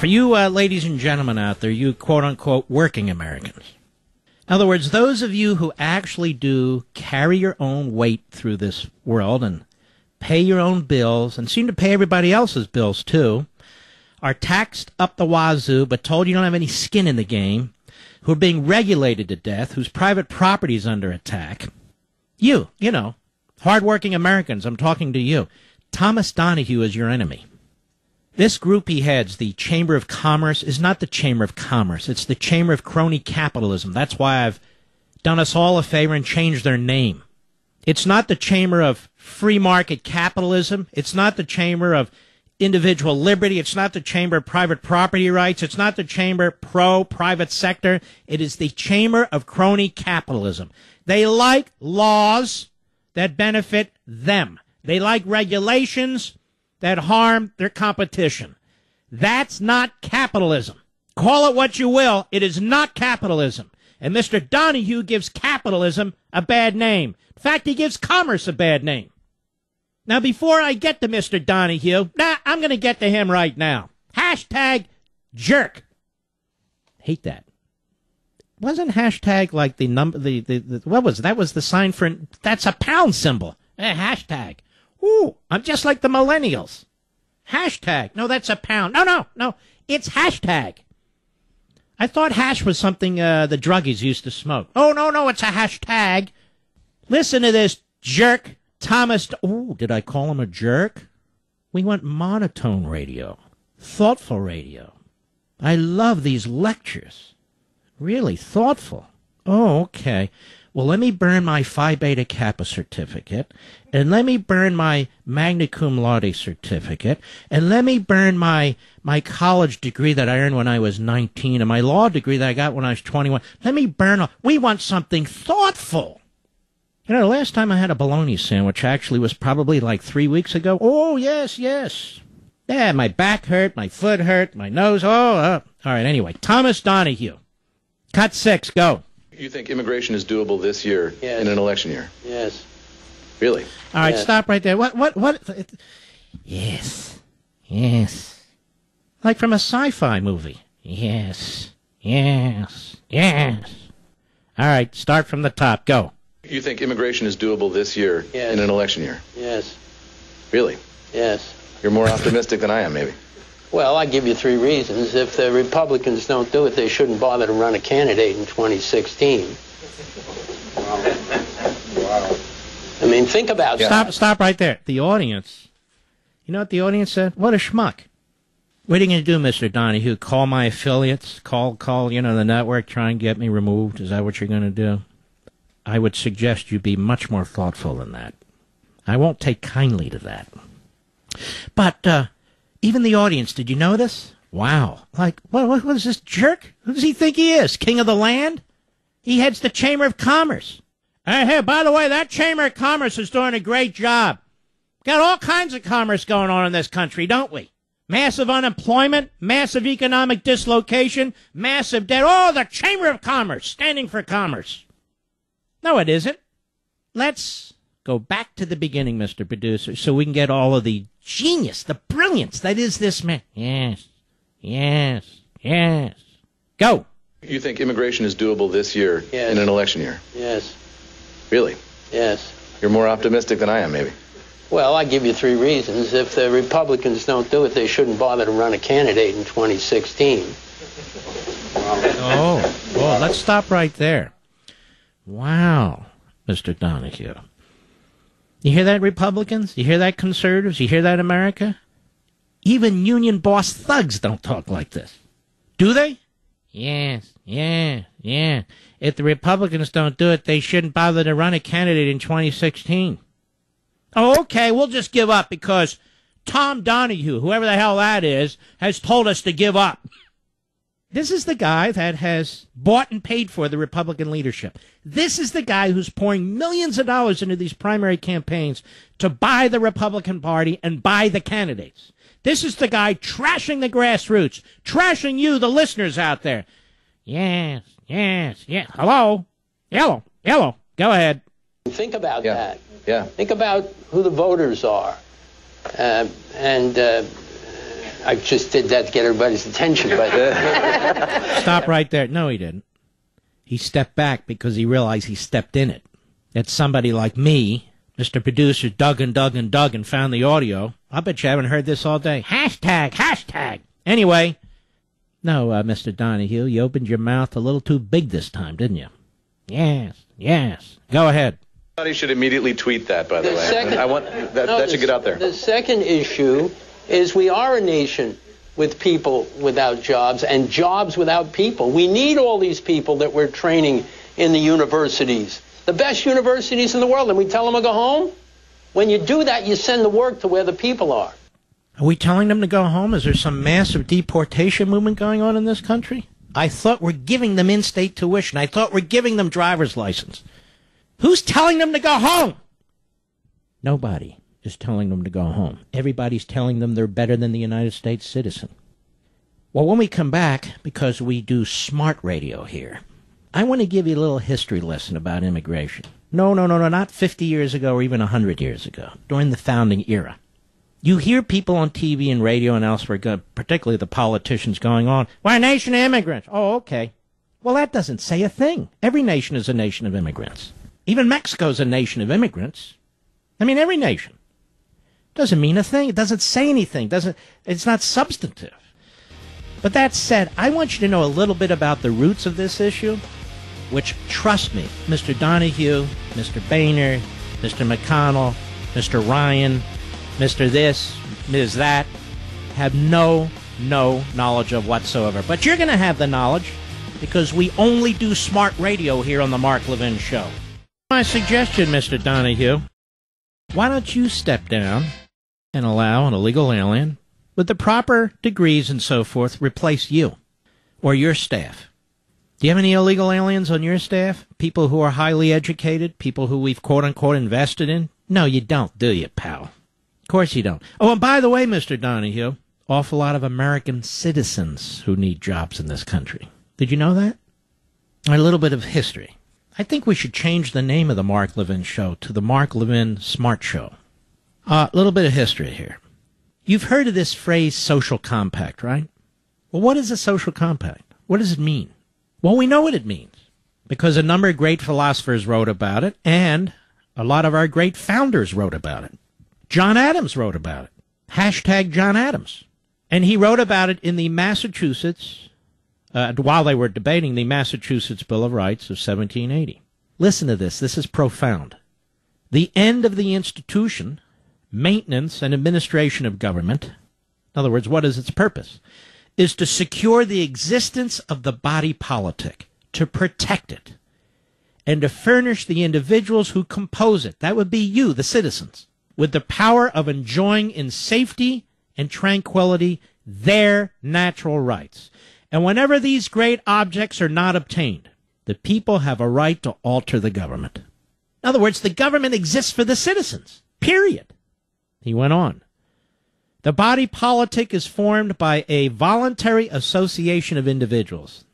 For you ladies and gentlemen out there, you quote-unquote working Americans. In other words, those of you who actually do carry your own weight through this world and pay your own bills and seem to pay everybody else's bills too, are taxed up the wazoo but told you don't have any skin in the game, who are being regulated to death, whose private property is under attack. You know, hardworking Americans, I'm talking to you. Thomas Donahue is your enemy. This group he heads, the Chamber of Commerce, is not the Chamber of Commerce. It's the Chamber of Crony Capitalism. That's why I've done us all a favor and changed their name. It's not the Chamber of Free Market Capitalism. It's not the Chamber of Individual Liberty. It's not the Chamber of Private Property Rights. It's not the Chamber pro-private sector. It is the Chamber of Crony Capitalism. They like laws that benefit them. They like regulations that harm their competition. That's not capitalism. Call it what you will. It is not capitalism. And Mr. Donahue gives capitalism a bad name. In fact, he gives commerce a bad name. Now, before I get to Mr. Donahue, I'm going to get to him right now. Hashtag jerk. Hate that. Wasn't hashtag like the number, what was it? That was the sign for, that's a pound symbol. Hashtag. Ooh, I'm just like the millennials. Hashtag. No, that's a pound. No. It's hashtag. I thought hash was something the druggies used to smoke. Oh, no, it's a hashtag. Listen to this jerk, Thomas. Ooh, did I call him a jerk? We want monotone radio, thoughtful radio. I love these lectures. Really thoughtful. Oh, okay. Well, let me burn my Phi Beta Kappa certificate, and let me burn my Magna Cum Laude certificate, and let me burn my college degree that I earned when I was 19, and my law degree that I got when I was 21. Let me burn all. We want something thoughtful. You know, the last time I had a bologna sandwich actually was probably like 3 weeks ago. Oh, yes. Yeah, my back hurt, my foot hurt, my nose. All right, anyway. Thomas Donahue. Cut 6, go. You think immigration is doable this year in an election year? Yes. Really? All right, stop right there. What? Yes. Like from a sci-fi movie. Yes. All right, start from the top. Go. You think immigration is doable this year in an election year? Yes. Really? Yes. You're more optimistic than I am, maybe. Well, I give you 3 reasons. If the Republicans don't do it, they shouldn't bother to run a candidate in 2016. Wow. I mean, think about that. Stop right there. The audience. You know what the audience said? What a schmuck. What are you going to do, Mr. Donahue? Call my affiliates? Call, the network, try and get me removed? Is that what you're going to do? I would suggest you be much more thoughtful than that. I won't take kindly to that. But, even the audience, did you notice? Wow. Like, what is this jerk? Who does he think he is? King of the land? He heads the Chamber of Commerce. Hey, by the way, that Chamber of Commerce is doing a great job. Got all kinds of commerce going on in this country, don't we? Massive unemployment, massive economic dislocation, massive debt. Oh, the Chamber of Commerce, standing for commerce. No, it isn't. Let's go back to the beginning, Mr. Producer, so we can get all of the genius, the brilliance that is this man. Yes. Go. You think immigration is doable this year in an election year? Yes. Really? Yes. You're more optimistic than I am, maybe. Well, I give you 3 reasons. If the Republicans don't do it, they shouldn't bother to run a candidate in 2016. Oh, let's stop right there. Wow, Mr. Donahue. You hear that, Republicans? You hear that, conservatives? You hear that, America? Even union boss thugs don't talk like this. Do they? Yes. If the Republicans don't do it, they shouldn't bother to run a candidate in 2016. Oh, okay, we'll just give up because Tom Donahue, whoever the hell that is, has told us to give up. This is the guy that has bought and paid for the Republican leadership. This is the guy who's pouring millions of dollars into these primary campaigns to buy the Republican Party and buy the candidates. This is the guy trashing the grassroots, trashing you, the listeners out there. Yes. Hello. Yellow. Go ahead. Think about that. Yeah. Think about who the voters are. And I just did that to get everybody's attention. But Stop right there. No, he didn't. He stepped back because he realized he stepped in it. That somebody like me, Mr. Producer, dug and found the audio. I bet you haven't heard this all day. Hashtag. Anyway, no, Mr. Donahue, you opened your mouth a little too big this time, didn't you? Yes. Go ahead. Somebody should immediately tweet that, by the way. I want that should get out there. The second issue is we are a nation with people without jobs and jobs without people. We need all these people that we're training in the universities, the best universities in the world, and we tell them to go home. When you do that, you send the work to where the people are. Are we telling them to go home? Is there some massive deportation movement going on in this country? I thought we're giving them in-state tuition. I thought we're giving them driver's license. Who's telling them to go home? Nobody is telling them to go home. Everybody's telling them they're better than the United States citizen. Well, when we come back, because we do smart radio here, I want to give you a little history lesson about immigration. No, not 50 years ago or even 100 years ago, during the founding era. You hear people on TV and radio and elsewhere, particularly the politicians, going on, we're a nation of immigrants. Oh, okay. Well, that doesn't say a thing. Every nation is a nation of immigrants. Even Mexico's a nation of immigrants. I mean, every nation. Doesn't mean a thing. It doesn't say anything. It's not substantive. But that said, I want you to know a little bit about the roots of this issue, which, trust me, Mr. Donahue, Mr. Boehner, Mr. McConnell, Mr. Ryan, Mr. This, Ms. That, have no knowledge of whatsoever. But you're going to have the knowledge because we only do smart radio here on the Mark Levin Show. My suggestion, Mr. Donahue, why don't you step down and allow an illegal alien with the proper degrees and so forth replace you or your staff? Do you have any illegal aliens on your staff? People who are highly educated? People who we've quote-unquote invested in? No, you don't, do you, pal? Of course you don't. Oh, and by the way, Mr. Donahue, awful lot of American citizens who need jobs in this country. Did you know that? A little bit of history. I think we should change the name of the Mark Levin Show to the Mark Levin Smart Show. A little bit of history here. You've heard of this phrase, social compact, right? Well, what is a social compact? What does it mean? Well, we know what it means because a number of great philosophers wrote about it, and a lot of our great founders wrote about it. John Adams wrote about it. Hashtag John Adams. And he wrote about it in the Massachusetts, while they were debating the Massachusetts Bill of Rights of 1780. Listen to this. This is profound. The end of the institution, maintenance and administration of government, in other words, what is its purpose, is to secure the existence of the body politic, to protect it, and to furnish the individuals who compose it, that would be you, the citizens, with the power of enjoying in safety and tranquility their natural rights. And whenever these great objects are not obtained, the people have a right to alter the government. In other words, the government exists for the citizens, period. He went on. The body politic is formed by a voluntary association of individuals.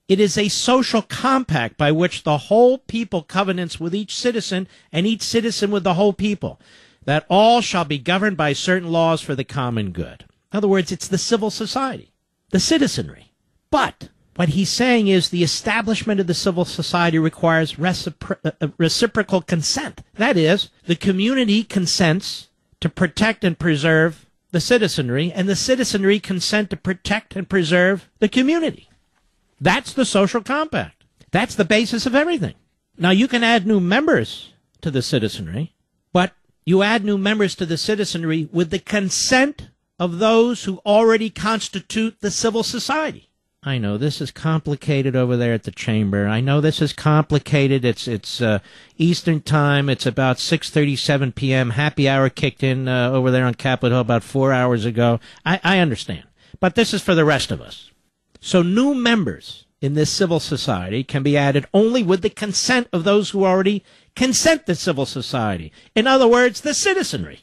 It is a social compact by which the whole people covenants with each citizen and each citizen with the whole people, that all shall be governed by certain laws for the common good. In other words, it's the civil society, the citizenry. But what he's saying is the establishment of the civil society requires reciprocal consent. That is, the community consents to protect and preserve the citizenry, and the citizenry consent to protect and preserve the community. That's the social compact. That's the basis of everything. Now, you can add new members to the citizenry, but you add new members to the citizenry with the consent of those who already constitute the civil society. I know this is complicated over there at the chamber. I know this is complicated. It's Eastern time. It's about 6:37 p.m. Happy hour kicked in over there on Capitol Hill about 4 hours ago. I understand. But this is for the rest of us. So new members in this civil society can be added only with the consent of those who already consent to civil society. In other words, the citizenry.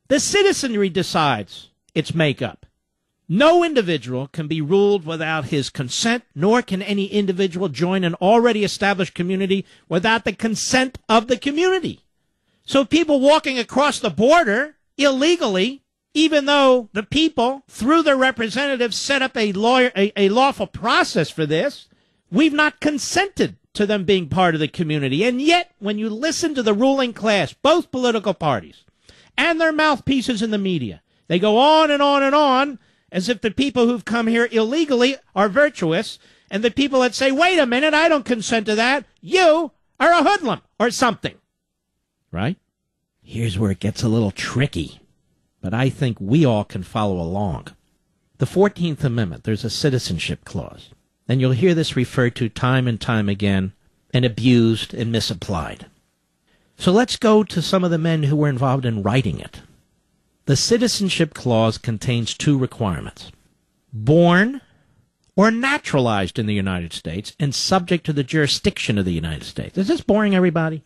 The citizenry decides its makeup. No individual can be ruled without his consent, nor can any individual join an already established community without the consent of the community. So people walking across the border illegally even though the people, through their representatives, set up a lawful process for this. We've not consented to them being part of the community. And yet, when you listen to the ruling class, both political parties, and their mouthpieces in the media, they go on and on and on as if the people who've come here illegally are virtuous, and the people that say, wait a minute, I don't consent to that, you are a hoodlum or something. Right? Here's where it gets a little tricky, but I think we all can follow along. The 14th Amendment, there's a citizenship clause, and you'll hear this referred to time and time again, and abused and misapplied. So let's go to some of the men who were involved in writing it. The citizenship clause contains two requirements: born or naturalized in the United States and subject to the jurisdiction of the United States. Is this boring, everybody?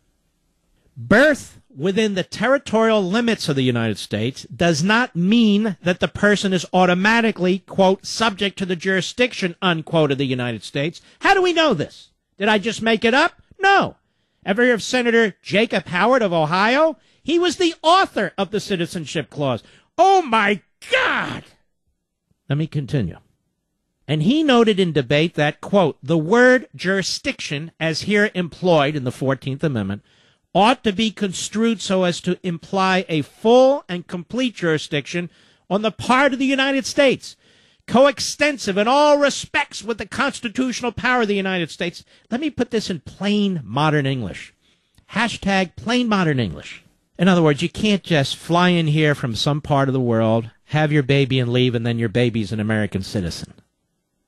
Birth within the territorial limits of the United States does not mean that the person is automatically, quote, subject to the jurisdiction, unquote, of the United States. How do we know this? Did I just make it up? No. Ever hear of Senator Jacob Howard of Ohio? He was the author of the citizenship clause. Oh, my God! Let me continue. And he noted in debate that, quote, the word jurisdiction, as here employed in the 14th Amendment, ought to be construed so as to imply a full and complete jurisdiction on the part of the United States, coextensive in all respects with the constitutional power of the United States. Let me put this in plain modern English. Hashtag plain modern English. In other words, you can't just fly in here from some part of the world, have your baby and leave, and then your baby's an American citizen.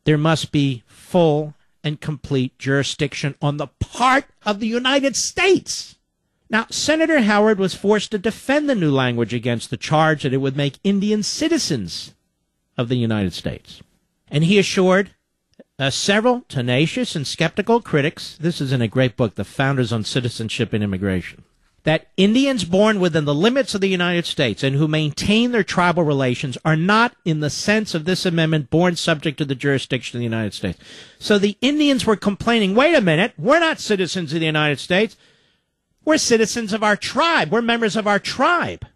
There must be full and complete jurisdiction on the part of the United States. Now, Senator Howard was forced to defend the new language against the charge that it would make Indians citizens of the United States. And he assured several tenacious and skeptical critics, this is in a great book, The Founders on Citizenship and Immigration, that Indians born within the limits of the United States and who maintain their tribal relations are not, in the sense of this amendment, born subject to the jurisdiction of the United States. So the Indians were complaining, wait a minute, we're not citizens of the United States. We're citizens of our tribe. We're members of our tribe.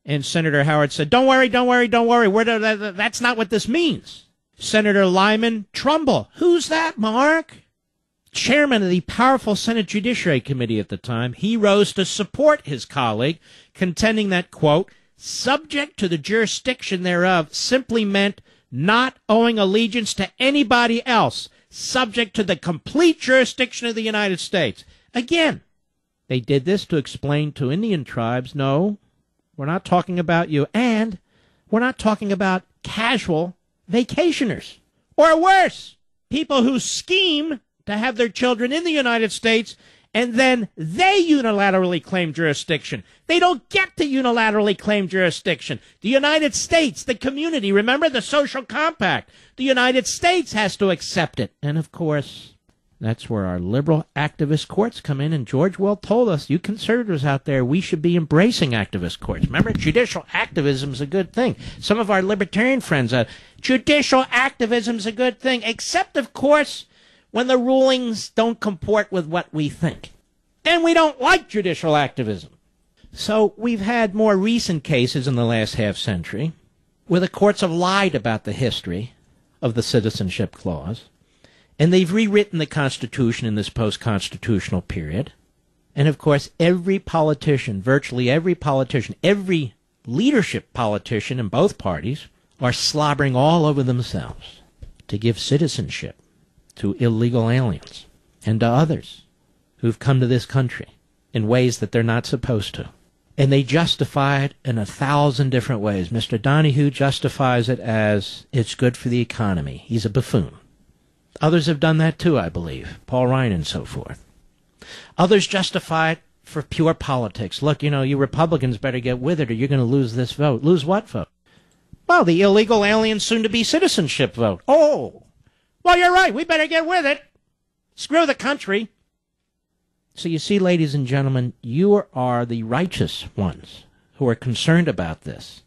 And Senator Howard said, don't worry. That's not what this means. Senator Lyman Trumbull. Who's that, Mark? Chairman of the powerful Senate Judiciary Committee at the time, he rose to support his colleague, contending that, quote, subject to the jurisdiction thereof simply meant not owing allegiance to anybody else, subject to the complete jurisdiction of the United States. Again, they did this to explain to Indian tribes, no, we're not talking about you, and we're not talking about casual vacationers. Or worse, people who scheme to have their children in the United States, and then they unilaterally claim jurisdiction. They don't get to unilaterally claim jurisdiction. The United States, the community, remember the social compact, the United States has to accept it. And of course, that's where our liberal activist courts come in, and George Will told us, you conservatives out there, we should be embracing activist courts. Remember, judicial activism is a good thing. Some of our libertarian friends, judicial activism is a good thing, except, of course, when the rulings don't comport with what we think. And we don't like judicial activism. So we've had more recent cases in the last half century where the courts have lied about the history of the citizenship clause, and they've rewritten the Constitution in this post-constitutional period. And, of course, every politician, virtually every politician, every leadership politician in both parties are slobbering all over themselves to give citizenship to illegal aliens and to others who've come to this country in ways that they're not supposed to. And they justify it in 1,000 different ways. Mr. Donahue justifies it as it's good for the economy. He's a buffoon. Others have done that too, I believe. Paul Ryan and so forth. Others justify it for pure politics. Look, you Republicans better get with it or you're going to lose this vote. Lose what vote? Well, the illegal alien soon-to-be citizenship vote. Oh, well, you're right. We better get with it. Screw the country. So you see, ladies and gentlemen, you are the righteous ones who are concerned about this.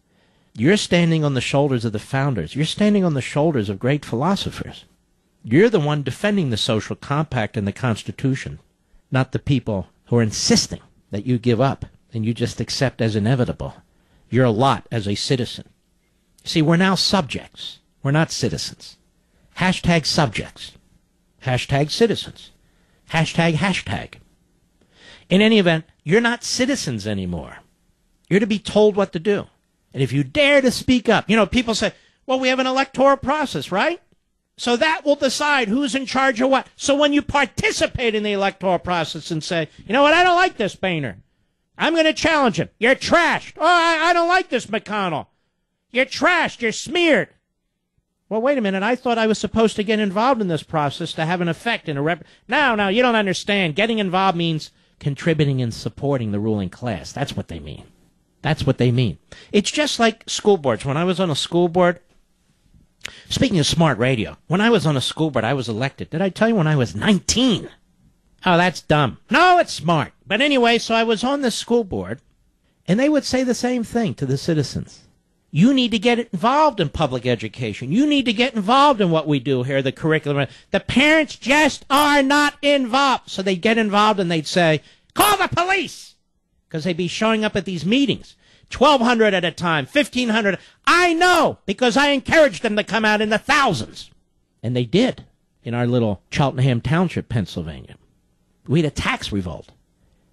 You're standing on the shoulders of the founders. You're standing on the shoulders of great philosophers. You're the one defending the social compact and the Constitution, not the people who are insisting that you give up and you just accept as inevitable your lot as a citizen See, we're now subjects. We're not citizens. Hashtag subjects. Hashtag citizens. Hashtag. In any event, you're not citizens anymore. You're to be told what to do. And if you dare to speak up, people say, well, we have an electoral process, right? So that will decide who's in charge of what. So when you participate in the electoral process and say, you know what, I don't like this Boehner. I'm going to challenge him. You're trashed. Oh, I don't like this McConnell. You're trashed. You're smeared. Well, wait a minute. I thought I was supposed to get involved in this process to have an effect in a rep. No, you don't understand. Getting involved means contributing and supporting the ruling class. That's what they mean. That's what they mean. It's just like school boards. When I was on a school board, speaking of smart radio, when I was on a school board, I was elected. Did I tell you when I was 19? Oh, that's dumb. No, it's smart. But anyway, so I was on the school board, and they would say the same thing to the citizens. You need to get involved in public education. You need to get involved in what we do here, the curriculum. The parents just are not involved. So they'd get involved and they'd say, call the police. Because they'd be showing up at these meetings. 1,200 at a time, 1,500. I know, because I encouraged them to come out in the thousands. And they did in our little Cheltenham Township, Pennsylvania. We had a tax revolt.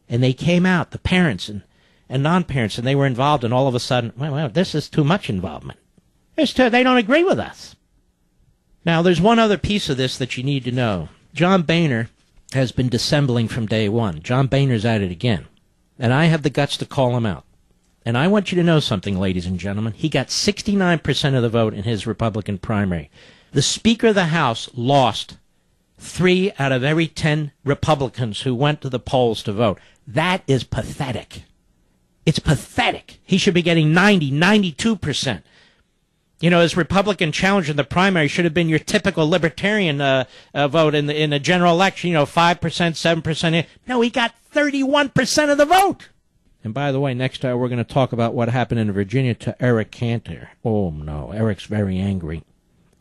And they came out, the parents and non-parents, and they were involved, and all of a sudden, well, this is too much involvement. They don't agree with us. Now, there's one other piece of this that you need to know. John Boehner has been dissembling from day one. John Boehner's at it again. And I have the guts to call him out. And I want you to know something, ladies and gentlemen. He got 69% of the vote in his Republican primary. The Speaker of the House lost 3 out of every 10 Republicans who went to the polls to vote. That is pathetic. It's pathetic. He should be getting 90, 92%. His Republican challenge in the primary should have been your typical libertarian vote in the general election, 5%, 7%. No, he got 31% of the vote. And by the way, next hour we're going to talk about what happened in Virginia to Eric Cantor. Oh, no, Eric's very angry.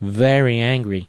Very angry.